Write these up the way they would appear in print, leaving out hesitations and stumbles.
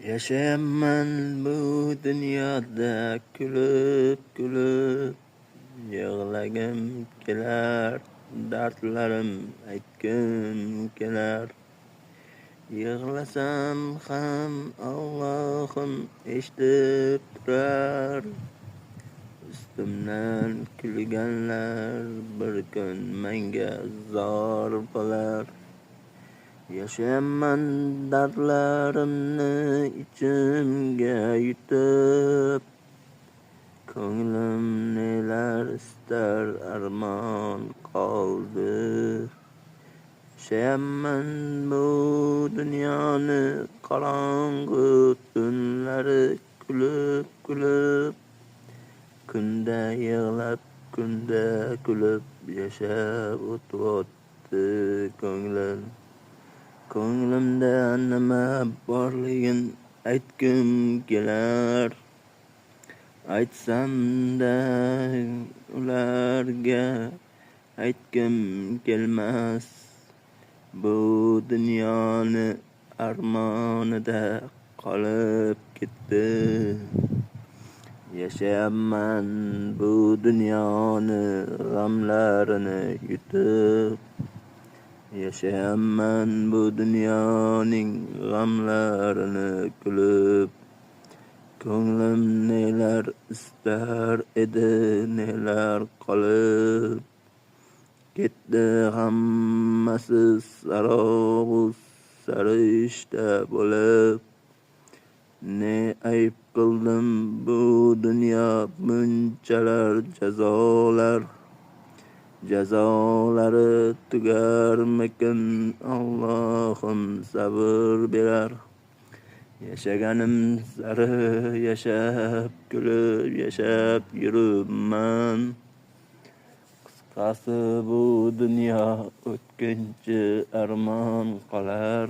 Yashayapman bu dunyoda kulib yig'lagim kelar, dardlarim aytgim kelar. Yig'lasam ham Allohim eshitib turar. Ustimdan kulganlar bir kun menga zor bo'lar. Yashayapman dardlarimni ichimga yutib, ko'nglim nelar istar armon qoldi. Yashayapman bu dunyoni qorong'u tunlari kulib, kunda yig'lab, kunda kulib yashab o'tibdi ko'nglim. Ko'nglimda nima borligin aytgim kelar. Aytsam-da ularga aytgim kelmas. Bu dunyoni armonida qolib ketdi. Yashayapman bu dunyoni g'amlarini yutib. Yashayapman bu dunyoning g'amlarini kulib. Ko'nglim nelar istar edi, nelar qolib ketdi hammasi sarobu sarishta bo'lib. Ne ayb qildim bu dunyo bunchalar jazolari tugarmikin? Allohim sabr berar. Yashaganim sari yashab kulib yashab yuribman. Qisqasi bu dunyo o'tkinchi armon qolar.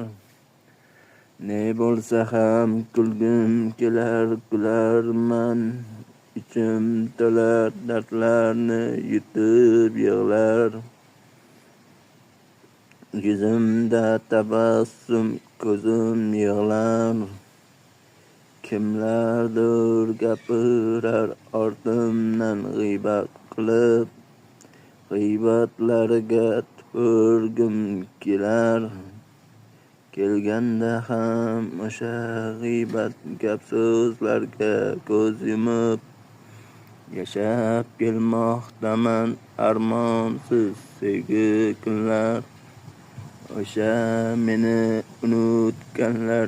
Ne bo'lsa ham kulgim kelar, kularman. Ichim to'lar dardlarni yutib yig'lar. Yuzimda tabassum, ko'zim yig'lar. Kimlardir gapirar ortimdan g'iybat qilib. G'iybatlariga tupurgim kelar. Kelganda ham o'sha g'iybat gap so'zlarga ko'z yumib yashab kelmoqdaman armonsiz sevgi kunlar. O'sha meni unutganlar